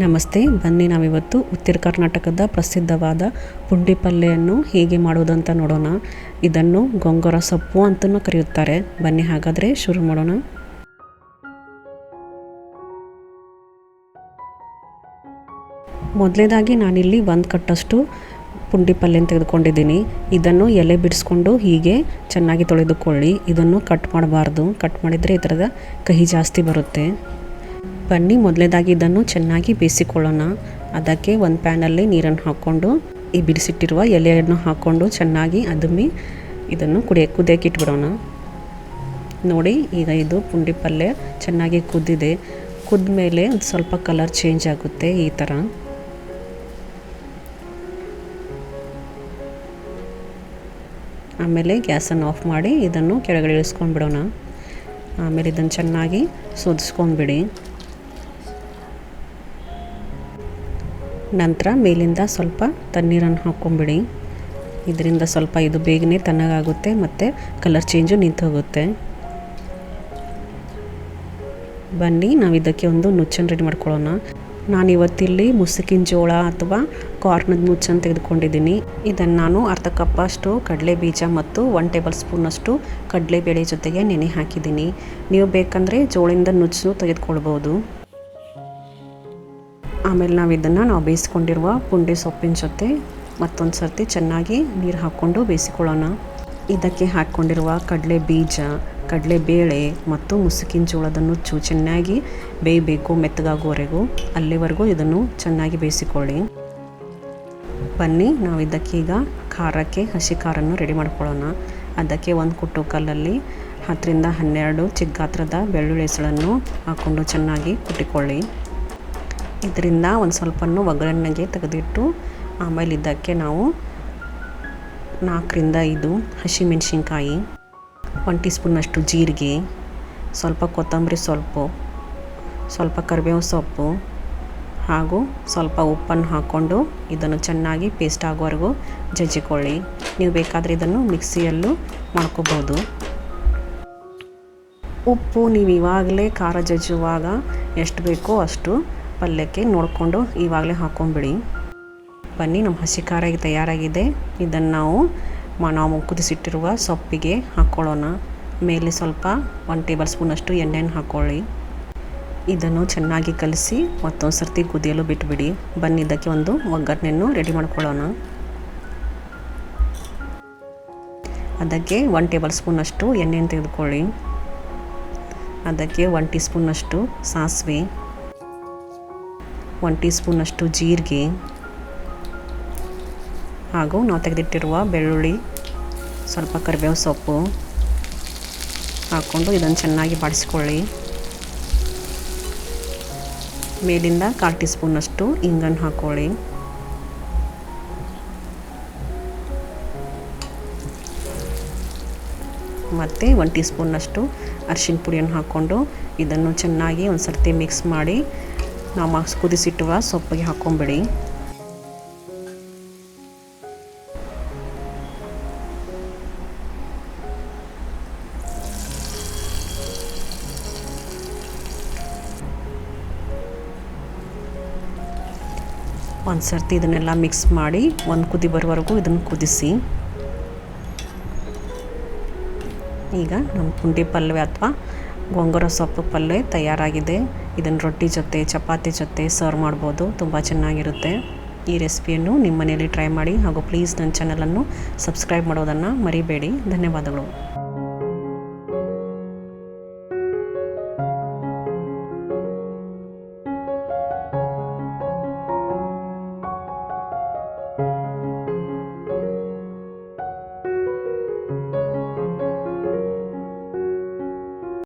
ನಮಸ್ತೆ. ಬನ್ನಿ ನಾವಿವತ್ತು ಉತ್ತರ ಕರ್ನಾಟಕದ ಪ್ರಸಿದ್ಧವಾದ ಪುಂಡಿ ಪಲ್ಯವನ್ನು ಹೇಗೆ ಮಾಡುವುದಂತ ನೋಡೋಣ. ಇದನ್ನು ಗೊಂಗೊರ ಸೊಪ್ಪು ಅಂತಲೂ ಕರೆಯುತ್ತಾರೆ. ಬನ್ನಿ ಹಾಗಾದರೆ ಶುರು ಮಾಡೋಣ. ಮೊದಲನೇದಾಗಿ ನಾನಿಲ್ಲಿ 1 ಕಟ್ಟಷ್ಟು ಪುಂಡಿ ಪಲ್ಯ ತೆಗೆದುಕೊಂಡಿದ್ದೀನಿ. ಇದನ್ನು ಎಲೆ ಬಿಡಿಸ್ಕೊಂಡು ಹೀಗೆ ಚೆನ್ನಾಗಿ ತೊಳೆದುಕೊಳ್ಳಿ. ಇದನ್ನು ಕಟ್ ಮಾಡಬಾರ್ದು. ಕಟ್ ಮಾಡಿದರೆ ಈ ಥರದ ಕಹಿ ಜಾಸ್ತಿ ಬರುತ್ತೆ. ಬನ್ನಿ ಮೊದಲನೇದಾಗಿ ಇದನ್ನು ಚೆನ್ನಾಗಿ ಬೇಯಿಸಿಕೊಳ್ಳೋಣ. ಅದಕ್ಕೆ ಒಂದು ಪ್ಯಾನಲ್ಲಿ ನೀರನ್ನು ಹಾಕ್ಕೊಂಡು ಈ ಬಿಡಿಸಿಟ್ಟಿರುವ ಎಲೆಯನ್ನು ಹಾಕ್ಕೊಂಡು ಚೆನ್ನಾಗಿ ಅದುಮಿ ಇದನ್ನು ಕುದಿಯಕ್ಕೆ ಇಟ್ಬಿಡೋಣ. ನೋಡಿ, ಈಗ ಇದು ಪುಂಡಿ ಪಲ್ಯ ಚೆನ್ನಾಗಿ ಕುದ್ದಿದೆ. ಕುದ್ದ ಮೇಲೆ ಸ್ವಲ್ಪ ಕಲರ್ ಚೇಂಜ್ ಆಗುತ್ತೆ ಈ ಥರ. ಆಮೇಲೆ ಗ್ಯಾಸನ್ನು ಆಫ್ ಮಾಡಿ ಇದನ್ನು ಕೆಳಗಡೆ ಇಳಿಸ್ಕೊಂಡು ಬಿಡೋಣ. ಆಮೇಲೆ ಇದನ್ನು ಚೆನ್ನಾಗಿ ಸೋದಿಸ್ಕೊಂಡ್ಬಿಡಿ. ನಂತರ ಮೇಲಿಂದ ಸ್ವಲ್ಪ ತಣ್ಣೀರನ್ನು ಹಾಕ್ಕೊಂಬಿಡಿ. ಇದರಿಂದ ಸ್ವಲ್ಪ ಇದು ಬೇಗನೆ ತಣ್ಣಗಾಗುತ್ತೆ ಮತ್ತು ಕಲರ್ ಚೇಂಜು ನಿಂತು ಹೋಗುತ್ತೆ. ಬನ್ನಿ ನಾವು ಇದಕ್ಕೆ ಒಂದು ನುಚ್ಚನ್ನು ರೆಡಿ ಮಾಡ್ಕೊಳ್ಳೋಣ. ನಾನಿವತ್ತಿಲ್ಲಿ ಮುಸುಕಿನ ಜೋಳ ಅಥವಾ ಕಾರ್ನದ ನುಚ್ಚನ್ನು ತೆಗೆದುಕೊಂಡಿದ್ದೀನಿ. ಇದನ್ನು ನಾನು ಅರ್ಧ ಕಪ್ಪಷ್ಟು ಕಡಲೆ ಬೀಜ ಮತ್ತು 1 ಟೇಬಲ್ ಸ್ಪೂನಷ್ಟು ಕಡಲೆಬೇಳೆ ಜೊತೆಗೆ ನೆನೆ ಹಾಕಿದ್ದೀನಿ. ನೀವು ಬೇಕಂದರೆ ಜೋಳದಿಂದ ನುಚ್ಚು ತೆಗೆದುಕೊಳ್ಬೋದು. ಆಮೇಲೆ ನಾವು ಬೇಯಿಸ್ಕೊಂಡಿರುವ ಪುಂಡಿ ಸೊಪ್ಪಿನ ಜೊತೆ ಮತ್ತೊಂದು ಸರ್ತಿ ಚೆನ್ನಾಗಿ ನೀರು ಹಾಕ್ಕೊಂಡು ಬೇಯಿಸಿಕೊಳ್ಳೋಣ. ಇದಕ್ಕೆ ಹಾಕ್ಕೊಂಡಿರುವ ಕಡಲೆ ಬೀಜ, ಕಡಲೆಬೇಳೆ ಮತ್ತು ಮುಸುಕಿನ ಜೋಳದ ನುಚ್ಚು ಚೆನ್ನಾಗಿ ಬೇಯಬೇಕು, ಮೆತ್ತಗಾಗುವವರೆಗೂ. ಅಲ್ಲಿವರೆಗೂ ಇದನ್ನು ಚೆನ್ನಾಗಿ ಬೇಯಿಸಿಕೊಳ್ಳಿ. ಬನ್ನಿ ನಾವು ಇದಕ್ಕೀಗ ಖಾರಕ್ಕೆ ಹಸಿ ಖಾರನ್ನು ರೆಡಿ ಮಾಡ್ಕೊಳ್ಳೋಣ. ಅದಕ್ಕೆ ಒಂದು ಕುಟ್ಟು ಕಲ್ಲಲ್ಲಿ 10 ರಿಂದ 12 ಚಿಕ್ಕ ಗಾತ್ರದ ಬೆಳ್ಳುಳ್ಳಿ ಹೆಸಳನ್ನು ಹಾಕ್ಕೊಂಡು ಚೆನ್ನಾಗಿ ಕುಟ್ಟಿಕೊಳ್ಳಿ. ಇದರಿಂದ ಒಂದು ಸ್ವಲ್ಪನೂ ಒಗ್ಗರಣೆಗೆ ತೆಗೆದಿಟ್ಟು ಆಮೇಲೆ ಇದಕ್ಕೆ ನಾವು 4 ರಿಂದ 5 ಹಸಿಮೆಣಸಿನ್ಕಾಯಿ, 1 ಟೀ ಸ್ಪೂನಷ್ಟು ಜೀರಿಗೆ, ಸ್ವಲ್ಪ ಕೊತ್ತಂಬರಿ ಸೊಪ್ಪು, ಸ್ವಲ್ಪ ಕರಿಬೇವು ಸೊಪ್ಪು ಹಾಗೂ ಸ್ವಲ್ಪ ಉಪ್ಪನ್ನು ಹಾಕ್ಕೊಂಡು ಇದನ್ನು ಚೆನ್ನಾಗಿ ಪೇಸ್ಟ್ ಆಗೋವರೆಗೂ ಜಜ್ಜಿಕೊಳ್ಳಿ. ನೀವು ಬೇಕಾದರೆ ಇದನ್ನು ಮಿಕ್ಸಿಯಲ್ಲೂ ಮಾಡ್ಕೋಬೋದು. ಉಪ್ಪು ನೀವು ಇವಾಗಲೇ ಖಾರ ಜಜ್ಜುವಾಗ ಎಷ್ಟು ಬೇಕೋ ಅಷ್ಟು ಪಲ್ಯಕ್ಕೆ ನೋಡಿಕೊಂಡು ಇವಾಗಲೇ ಹಾಕ್ಕೊಂಬಿಡಿ. ಬನ್ನಿ ನಮ್ಮ ಹಸಿ ಖಾರ ಈಗ ತಯಾರಾಗಿದೆ. ಇದನ್ನು ನಾವು ಕುದಿಸಿಟ್ಟಿರುವ ಸೊಪ್ಪಿಗೆ ಹಾಕ್ಕೊಳ್ಳೋಣ. ಮೇಲೆ ಸ್ವಲ್ಪ 1 ಟೇಬಲ್ ಸ್ಪೂನಷ್ಟು ಎಣ್ಣೆಯನ್ನು ಹಾಕ್ಕೊಳ್ಳಿ. ಇದನ್ನು ಚೆನ್ನಾಗಿ ಕಲಸಿ ಮತ್ತೊಂದು ಸರ್ತಿ ಕುದಿಯಲು ಬಿಟ್ಬಿಡಿ. ಬನ್ನಿ ಇದಕ್ಕೆ ಒಂದು ಒಗ್ಗರಣೆಯನ್ನು ರೆಡಿ ಮಾಡ್ಕೊಳ್ಳೋಣ. ಅದಕ್ಕೆ 1 ಟೇಬಲ್ ಸ್ಪೂನಷ್ಟು ಎಣ್ಣೆಯನ್ನು ತೆಗೆದುಕೊಳ್ಳಿ. ಅದಕ್ಕೆ 1 ಟೀ ಸ್ಪೂನಷ್ಟು ಸಾಸಿವೆ, 1 ಟೀ ಸ್ಪೂನಷ್ಟು ಜೀರಿಗೆ ಹಾಗೂ ನಾವು ತೆಗೆದಿಟ್ಟಿರುವ ಬೆಳ್ಳುಳ್ಳಿ, ಸ್ವಲ್ಪ ಕರಿಬೇವು ಸೊಪ್ಪು ಹಾಕ್ಕೊಂಡು ಇದನ್ನು ಚೆನ್ನಾಗಿ ಬಾಡಿಸ್ಕೊಳ್ಳಿ. ಮೇಲಿಂದ 1/4 ಟೀ ಸ್ಪೂನಷ್ಟು ಇಂಗನ್ನು ಹಾಕ್ಕೊಳ್ಳಿ. ಮತ್ತು 1 ಟೀ ಸ್ಪೂನಷ್ಟು ಅರಿಶಿನ ಪುಡಿಯನ್ನು ಹಾಕ್ಕೊಂಡು ಇದನ್ನು ಚೆನ್ನಾಗಿ ಒಂದು ಸರ್ತಿ ಮಿಕ್ಸ್ ಮಾಡಿ ನಾವು ಕುದಿಸಿಟ್ಟುವ ಸೊಪ್ಪಿಗೆ ಹಾಕ್ಕೊಂಬಿಡಿ. ಒಂದು ಸರ್ತಿ ಇದನ್ನೆಲ್ಲ ಮಿಕ್ಸ್ ಮಾಡಿ ಒಂದು ಕುದಿ ಬರೋವರೆಗೂ ಇದನ್ನು ಕುದಿಸಿ. ಈಗ ನಮ್ಮ ಪುಂಡಿ ಪಲ್ಯ ಅಥವಾ ಗೊಂಗೊರ ಸೊಪ್ಪು ಪಲ್ಯ ತಯಾರಾಗಿದೆ. ಇದನ್ನು ರೊಟ್ಟಿ ಜೊತೆ, ಚಪಾತಿ ಜೊತೆ ಸರ್ವ್ ಮಾಡ್ಬೋದು. ತುಂಬ ಚೆನ್ನಾಗಿರುತ್ತೆ. ಈ ರೆಸಿಪಿಯನ್ನು ನಿಮ್ಮ ಮನೆಯಲ್ಲಿ ಟ್ರೈ ಮಾಡಿ ಹಾಗೂ ಪ್ಲೀಸ್ ನನ್ನ ಚಾನಲನ್ನು ಸಬ್ಸ್ಕ್ರೈಬ್ ಮಾಡೋದನ್ನು ಮರಿಬೇಡಿ. ಧನ್ಯವಾದಗಳು.